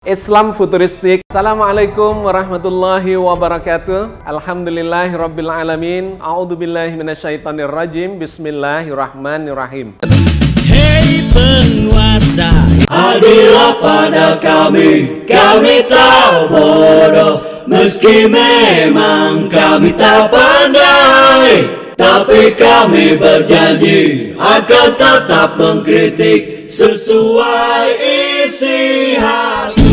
Islam futuristik. Assalamualaikum warahmatullahi wabarakatuh. Alhamdulillahirabbil alamin. A'udzubillahi minasyaitonirrajim. Bismillahirrahmanirrahim. Hei penguasa, adillah pada kami tak bodoh. Meski memang kami tak pandai, tapi kami berjanji akan tetap mengkritik sesuai isi hati.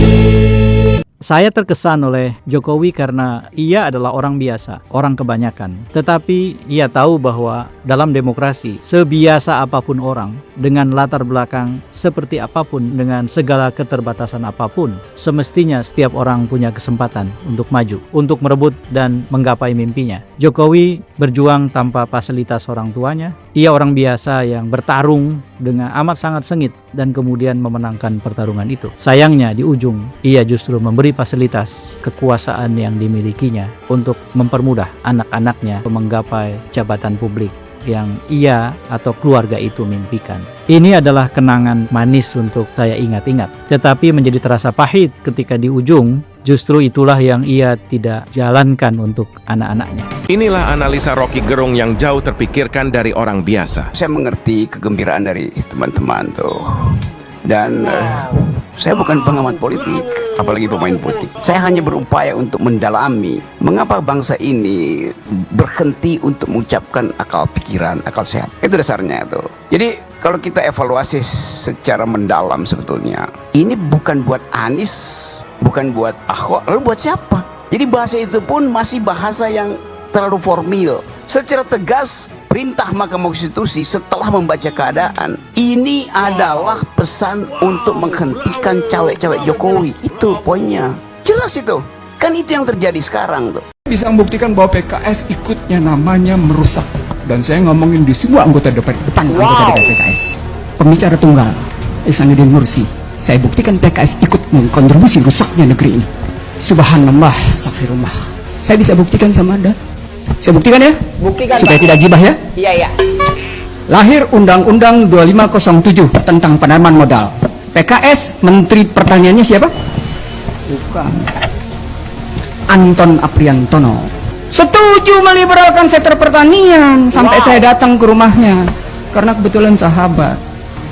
Saya terkesan oleh Jokowi karena ia adalah orang biasa, orang kebanyakan. Tetapi ia tahu bahwa dalam demokrasi, sebiasa apapun orang, dengan latar belakang seperti apapun, dengan segala keterbatasan apapun, semestinya setiap orang punya kesempatan untuk maju, untuk merebut dan menggapai mimpinya. Jokowi berjuang tanpa fasilitas orang tuanya. Ia orang biasa yang bertarung dengan amat sangat sengit dan kemudian memenangkan pertarungan itu. Sayangnya di ujung, ia justru memberi fasilitas kekuasaan yang dimilikinya untuk mempermudah anak-anaknya menggapai jabatan publik yang ia atau keluarga itu mimpikan. Ini adalah kenangan manis untuk saya ingat-ingat, tetapi menjadi terasa pahit ketika di ujung justru itulah yang ia tidak jalankan untuk anak-anaknya. Inilah analisa Rocky Gerung yang jauh terpikirkan dari orang biasa. Saya mengerti kegembiraan dari teman-teman tuh. Dan saya bukan pengamat politik, apalagi pemain politik. Saya hanya berupaya untuk mendalami mengapa bangsa ini berhenti untuk mengucapkan akal pikiran, akal sehat. Itu dasarnya tuh. Jadi kalau kita evaluasi secara mendalam sebetulnya, ini bukan buat Anies, bukan buat Ahok, lalu buat siapa? Jadi bahasa itu pun masih bahasa yang terlalu formal. Secara tegas, perintah Mahkamah Konstitusi setelah membaca keadaan, ini adalah pesan untuk menghentikan cawe-cawe Jokowi. Itu poinnya. Jelas itu. Kan itu yang terjadi sekarang tuh. Bisa membuktikan bahwa PKS ikutnya namanya merusak. Dan saya ngomongin di semua anggota depan anggota PKS. Pembicara tunggal, Ihsanuddin Nursi. Saya buktikan PKS ikut mengkontribusi rusaknya negeri ini. Subhanallah, astagfirullah. Saya bisa buktikan sama Anda. Saya buktikan ya? Buktikan, supaya Pak. tidak gibah ya? Iya. Lahir Undang-Undang 2507 tentang penanaman modal. PKS Menteri Pertaniannya siapa? Bukan. Anton Apriantono. Setuju meliberalkan sektor pertanian sampai saya datang ke rumahnya karena kebetulan sahabat.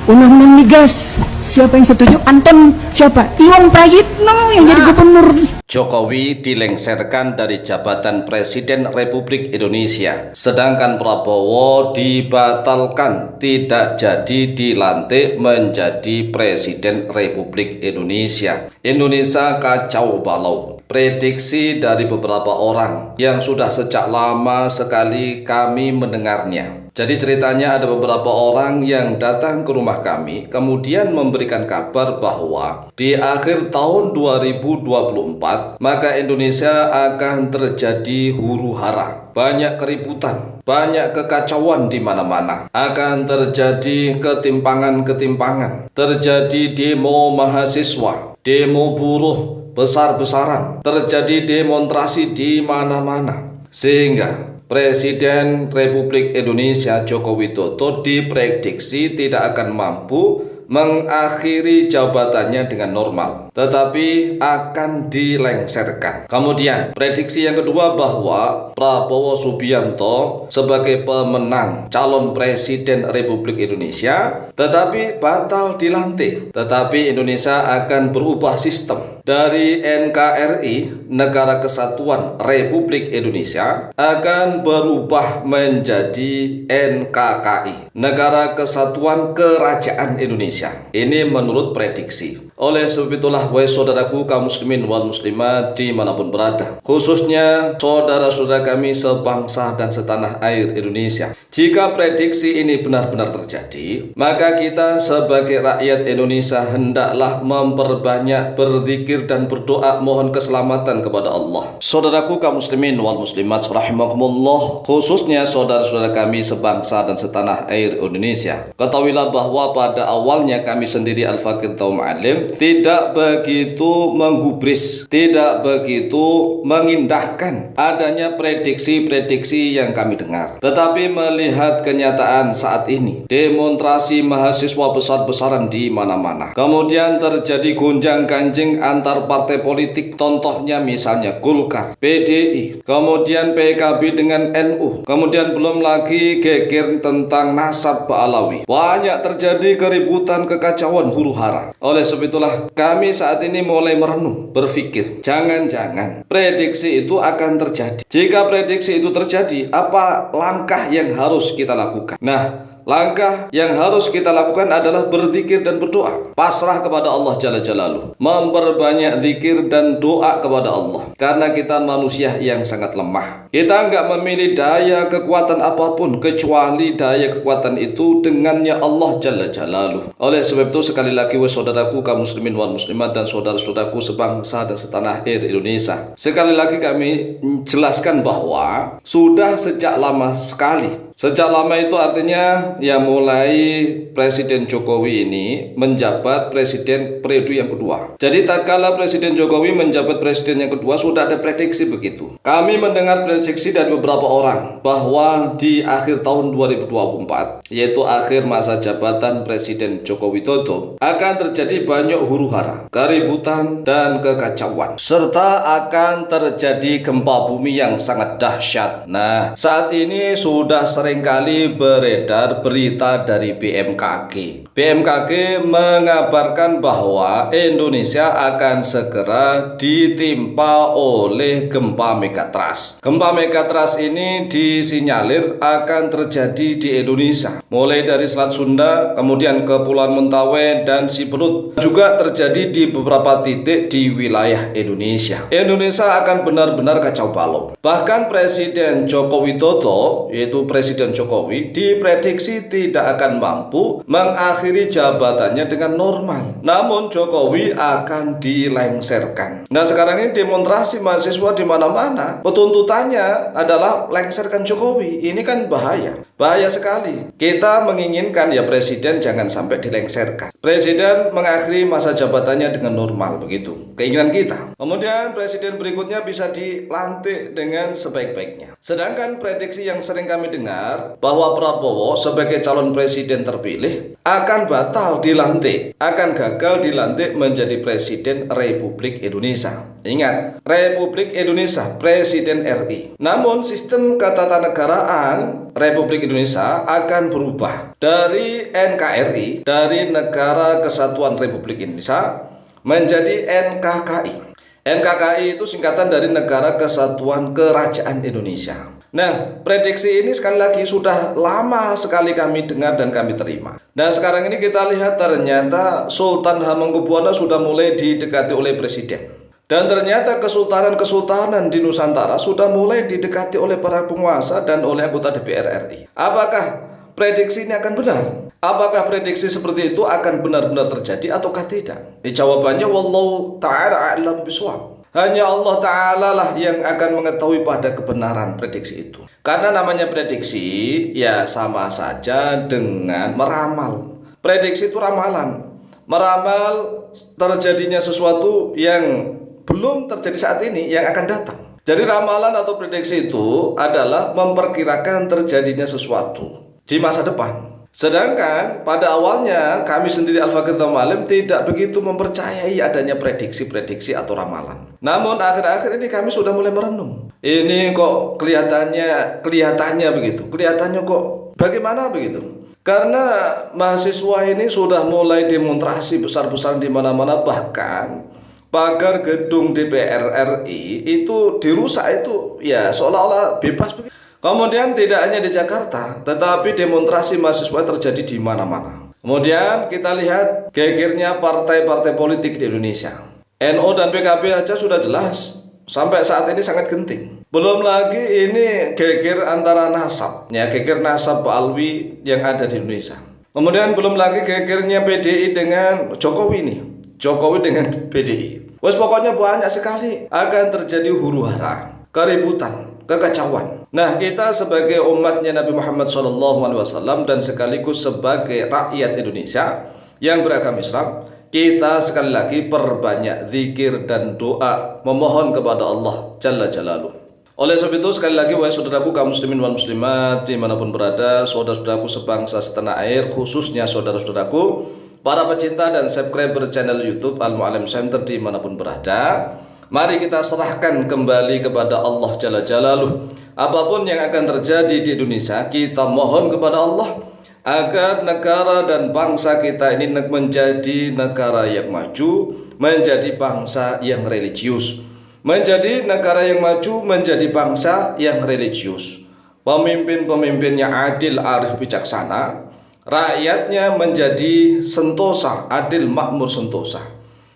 Undang-undang migas, siapa yang setuju? Anton siapa? Iwan Prayitno yang jadi gubernur. Jokowi dilengsarkan dari jabatan Presiden Republik Indonesia, sedangkan Prabowo dibatalkan, tidak jadi dilantik menjadi Presiden Republik Indonesia. Indonesia kacau balau. Prediksi dari beberapa orang yang sudah sejak lama sekali kami mendengarnya. Jadi ceritanya ada beberapa orang yang datang ke rumah kami kemudian memberikan kabar bahwa di akhir tahun 2024 maka Indonesia akan terjadi huru-hara, banyak keributan, banyak kekacauan di mana-mana, akan terjadi ketimpangan-ketimpangan, terjadi demo mahasiswa, demo buruh besar-besaran, terjadi demonstrasi di mana-mana, sehingga Presiden Republik Indonesia Joko Widodo diprediksi tidak akan mampu mengakhiri jabatannya dengan normal, tetapi akan dilengsarkan. Kemudian prediksi yang kedua bahwa Prabowo Subianto sebagai pemenang calon Presiden Republik Indonesia tetapi batal dilantik, tetapi Indonesia akan berubah sistem dari NKRI, Negara Kesatuan Republik Indonesia, akan berubah menjadi NKKI, Negara Kesatuan Kerajaan Indonesia. Ini menurut prediksi. Oleh sebab itulah, wahai saudaraku kaum muslimin wal muslimat dimanapun berada, khususnya saudara-saudara kami sebangsa dan setanah air Indonesia, jika prediksi ini benar-benar terjadi, maka kita sebagai rakyat Indonesia hendaklah memperbanyak berzikir dan berdoa mohon keselamatan kepada Allah. Saudaraku kaum muslimin wal muslimat rahimakumullah, khususnya saudara-saudara kami sebangsa dan setanah air Indonesia, ketahuilah bahwa pada awalnya kami sendiri Al-Fakir Taum Alim tidak begitu menggubris, tidak begitu mengindahkan adanya prediksi-prediksi yang kami dengar. Tetapi melihat kenyataan saat ini, demonstrasi mahasiswa besar-besaran di mana-mana. Kemudian terjadi gonjang-ganjing antar partai politik, contohnya misalnya Golkar, PDI, kemudian PKB dengan NU, kemudian belum lagi geger tentang nasab Ba'alawi. Banyak terjadi keributan, kekacauan, huru-hara. Oleh sebab itulah kami saat ini mulai merenung, berpikir, jangan-jangan prediksi itu akan terjadi. Jika prediksi itu terjadi, apa langkah yang harus kita lakukan? Nah, langkah yang harus kita lakukan adalah berzikir dan berdoa, pasrah kepada Allah Jalla Jalaluhu, memperbanyak zikir dan doa kepada Allah. Karena kita manusia yang sangat lemah. Kita nggak memilih daya kekuatan apapun kecuali daya kekuatan itu dengannya Allah Jalla Jalaluhu. Oleh sebab itu sekali lagi saudaraku kaum muslimin wal muslimat dan saudara-saudaraku sebangsa dan setanah air Indonesia, sekali lagi kami jelaskan bahwa sudah sejak lama sekali. Sejak lama itu artinya ya mulai Presiden Jokowi ini menjabat presiden periode yang kedua. Jadi tatkala Presiden Jokowi menjabat presiden yang kedua sudah ada prediksi begitu. Kami mendengar prediksi dari beberapa orang bahwa di akhir tahun 2024, yaitu akhir masa jabatan Presiden Joko Widodo, akan terjadi banyak huru-hara, keributan dan kekacauan, serta akan terjadi gempa bumi yang sangat dahsyat. Nah, saat ini sudah seringkali beredar berita dari BMKG. BMKG mengabarkan bahwa Indonesia akan segera ditimpa oleh gempa megatrust. Gempa megatrust ini disinyalir akan terjadi di Indonesia, mulai dari Selat Sunda, kemudian Kepulauan Mentawai dan Siberut, juga terjadi di beberapa titik di wilayah Indonesia. Indonesia akan benar-benar kacau balau. Bahkan Presiden Joko Widodo, yaitu Presiden Jokowi, diprediksi tidak akan mampu mengakhiri jabatannya dengan normal. Namun Jokowi akan dilengsarkan. Nah, sekarang ini demonstrasi mahasiswa di mana-mana, tuntutannya adalah lengserkan Jokowi. Ini kan bahaya. Bahaya sekali. Kita menginginkan ya presiden jangan sampai dilengserkan. Presiden mengakhiri masa jabatannya dengan normal, begitu keinginan kita. Kemudian presiden berikutnya bisa dilantik dengan sebaik-baiknya. Sedangkan prediksi yang sering kami dengar bahwa Prabowo sebagai calon presiden terpilih akan batal dilantik, akan gagal dilantik menjadi presiden Republik Indonesia. Ingat, Republik Indonesia, Presiden RI. Namun sistem ketatanegaraan Republik Indonesia akan berubah dari NKRI, dari Negara Kesatuan Republik Indonesia, menjadi NKKI. NKKI itu singkatan dari Negara Kesatuan Kerajaan Indonesia. Nah, prediksi ini sekali lagi sudah lama sekali kami dengar dan kami terima. Nah, sekarang ini kita lihat ternyata Sultan Hamengkubuwono sudah mulai didekati oleh presiden. Dan ternyata kesultanan-kesultanan di Nusantara sudah mulai didekati oleh para penguasa dan oleh anggota DPR RI. Apakah prediksi ini akan benar? Apakah prediksi seperti itu akan benar-benar terjadi ataukah tidak? Jawabannya wallahu ta'ala a'lam bishawab. Hanya Allah Ta'ala lah yang akan mengetahui pada kebenaran prediksi itu. Karena namanya prediksi ya sama saja dengan meramal. Prediksi itu ramalan. Meramal terjadinya sesuatu yang belum terjadi saat ini yang akan datang. Jadi ramalan atau prediksi itu adalah memperkirakan terjadinya sesuatu di masa depan. Sedangkan pada awalnya kami sendiri Al-Fakir Taumalim tidak begitu mempercayai adanya prediksi-prediksi atau ramalan. Namun akhir-akhir ini kami sudah mulai merenung. Ini kok kelihatannya begitu. Kelihatannya kok bagaimana begitu? Karena mahasiswa ini sudah mulai demonstrasi besar-besaran di mana-mana, bahkan pagar gedung DPR RI itu dirusak, itu ya seolah-olah bebas begitu. Kemudian tidak hanya di Jakarta, tetapi demonstrasi mahasiswa terjadi di mana-mana. Kemudian kita lihat gegernya partai-partai politik di Indonesia. NU dan PKB aja sudah jelas, sampai saat ini sangat genting. Belum lagi ini geger antara nasab, ya geger nasab Ba'alawi yang ada di Indonesia. Kemudian belum lagi gegernya PDI dengan Jokowi nih, Jokowi dengan PDI. Pokoknya banyak sekali akan terjadi huru-hara, keributan, kekacauan. Nah, kita sebagai umatnya Nabi Muhammad SAW dan sekaligus sebagai rakyat Indonesia yang beragama Islam, kita sekali lagi perbanyak zikir dan doa, memohon kepada Allah Jalla Jalaluh. Oleh sebab itu sekali lagi wahai saudaraku kaum muslimin wal muslimat dimanapun berada, saudara-saudaraku sebangsa setanah air, khususnya saudara-saudaraku para pecinta dan subscriber channel YouTube Al Mu'allim Center dimanapun berada, mari kita serahkan kembali kepada Allah Jalla Jalaluh. Apapun yang akan terjadi di Indonesia, kita mohon kepada Allah agar negara dan bangsa kita ini menjadi negara yang maju, menjadi bangsa yang religius. Menjadi negara yang maju, menjadi bangsa yang religius. Pemimpin-pemimpinnya adil, arif, bijaksana. Rakyatnya menjadi sentosa, adil, makmur, sentosa.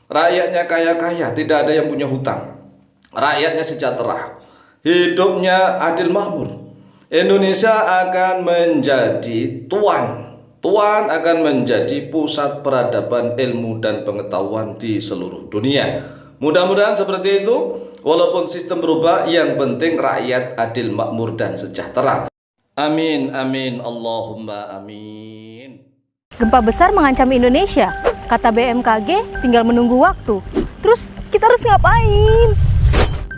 Rakyatnya kaya-kaya, tidak ada yang punya hutang. Rakyatnya sejahtera, hidupnya adil, makmur. Indonesia akan menjadi Tuan akan menjadi pusat peradaban ilmu dan pengetahuan di seluruh dunia. Mudah-mudahan seperti itu. Walaupun sistem berubah, yang penting rakyat adil, makmur, dan sejahtera. Amin, amin, Allahumma amin. Gempa besar mengancam Indonesia. Kata BMKG, tinggal menunggu waktu. Terus kita harus ngapain?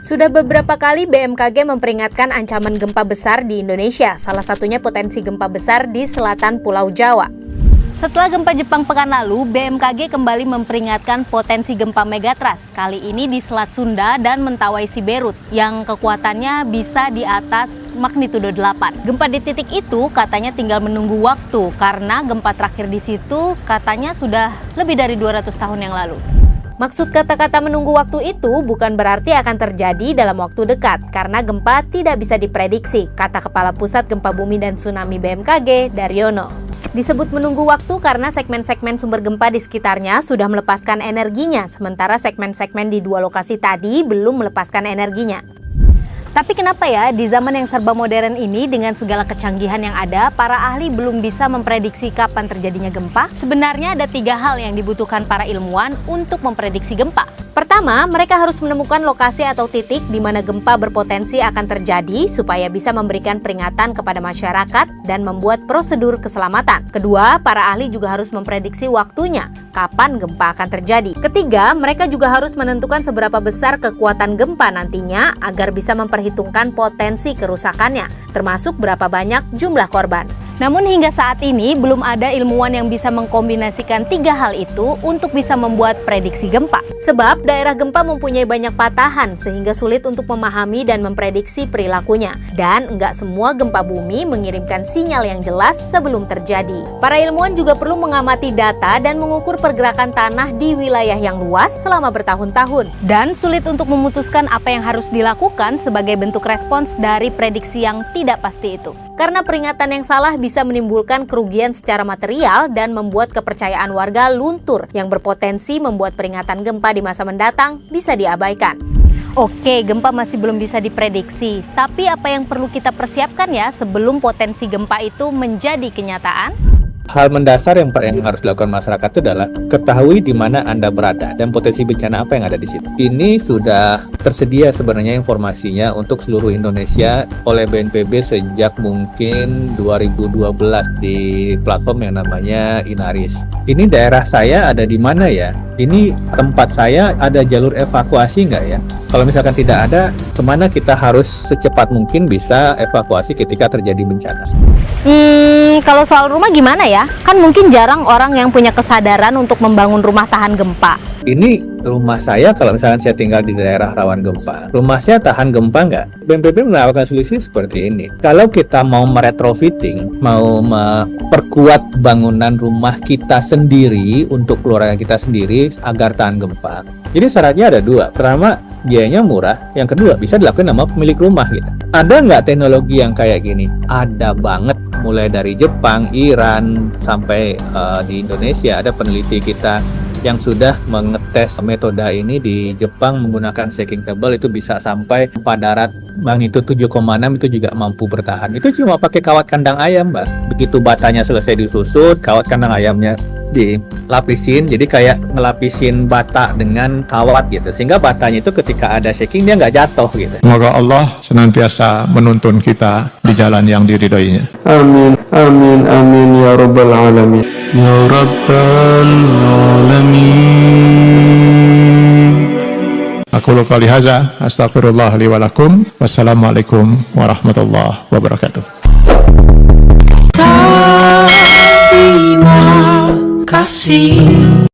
Sudah beberapa kali BMKG memperingatkan ancaman gempa besar di Indonesia. Salah satunya potensi gempa besar di selatan Pulau Jawa. Setelah gempa Jepang pekan lalu, BMKG kembali memperingatkan potensi gempa megatrust. Kali ini di Selat Sunda dan Mentawai Siberut yang kekuatannya bisa di atas magnitudo 8. Gempa di titik itu katanya tinggal menunggu waktu karena gempa terakhir di situ katanya sudah lebih dari 200 tahun yang lalu. Maksud kata-kata menunggu waktu itu bukan berarti akan terjadi dalam waktu dekat karena gempa tidak bisa diprediksi, kata Kepala Pusat Gempa Bumi dan Tsunami BMKG, Daryono. Disebut menunggu waktu karena segmen-segmen sumber gempa di sekitarnya sudah melepaskan energinya, sementara segmen-segmen di dua lokasi tadi belum melepaskan energinya. Tapi kenapa ya di zaman yang serba modern ini dengan segala kecanggihan yang ada, para ahli belum bisa memprediksi kapan terjadinya gempa? Sebenarnya ada 3 hal yang dibutuhkan para ilmuwan untuk memprediksi gempa. Pertama, mereka harus menemukan lokasi atau titik di mana gempa berpotensi akan terjadi supaya bisa memberikan peringatan kepada masyarakat dan membuat prosedur keselamatan. Kedua, para ahli juga harus memprediksi waktunya, kapan gempa akan terjadi. Ketiga, mereka juga harus menentukan seberapa besar kekuatan gempa nantinya agar bisa memperhitungkan potensi kerusakannya, termasuk berapa banyak jumlah korban. Namun hingga saat ini belum ada ilmuwan yang bisa mengkombinasikan 3 hal itu untuk bisa membuat prediksi gempa. Sebab daerah gempa mempunyai banyak patahan sehingga sulit untuk memahami dan memprediksi perilakunya. Dan enggak semua gempa bumi mengirimkan sinyal yang jelas sebelum terjadi. Para ilmuwan juga perlu mengamati data dan mengukur pergerakan tanah di wilayah yang luas selama bertahun-tahun. Dan sulit untuk memutuskan apa yang harus dilakukan sebagai bentuk respons dari prediksi yang tidak pasti itu. Karena peringatan yang salah bisa menimbulkan kerugian secara material dan membuat kepercayaan warga luntur yang berpotensi membuat peringatan gempa di masa mendatang bisa diabaikan. Oke, gempa masih belum bisa diprediksi, tapi apa yang perlu kita persiapkan ya sebelum potensi gempa itu menjadi kenyataan? Hal mendasar yang harus dilakukan masyarakat itu adalah ketahui di mana Anda berada dan potensi bencana apa yang ada di situ. Ini sudah tersedia sebenarnya informasinya untuk seluruh Indonesia oleh BNPB sejak mungkin 2012 di platform yang namanya Inaris. Ini daerah saya ada di mana ya? Ini tempat saya ada jalur evakuasi nggak ya? Kalau misalkan tidak ada, kemana kita harus secepat mungkin bisa evakuasi ketika terjadi bencana? Kalau soal rumah gimana ya? Kan mungkin jarang orang yang punya kesadaran untuk membangun rumah tahan gempa. Ini rumah saya, kalau misalkan saya tinggal di daerah rawan gempa, rumah saya tahan gempa nggak? BNPB menawarkan solusi seperti ini. Kalau kita mau meretrofitting, mau memperkuat bangunan rumah kita sendiri untuk keluarga kita sendiri agar tahan gempa. Jadi syaratnya ada 2. Pertama, biayanya murah. Yang kedua, bisa dilakukan sama pemilik rumah gitu. Ada nggak teknologi yang kayak gini? Ada banget. Mulai dari Jepang, Iran, sampai di Indonesia ada peneliti kita yang sudah mengetes metode ini di Jepang menggunakan shaking table, itu bisa sampai pada darat magnitudo 7,6 itu juga mampu bertahan. Itu cuma pakai kawat kandang ayam, Mbak. Begitu batanya selesai disusut, kawat kandang ayamnya dilapisin, jadi kayak ngelapisin bata dengan kawat gitu, sehingga batanya itu ketika ada shaking dia nggak jatuh gitu. Semoga Allah senantiasa menuntun kita di jalan yang diridhoinya. Amin, amin, amin ya rabbal alamin. Ya rabbal alamin. Aqulu qouli hadza astaghfirullah li wa lakum. Wassalamualaikum warahmatullahi wabarakatuh. Terima kasih.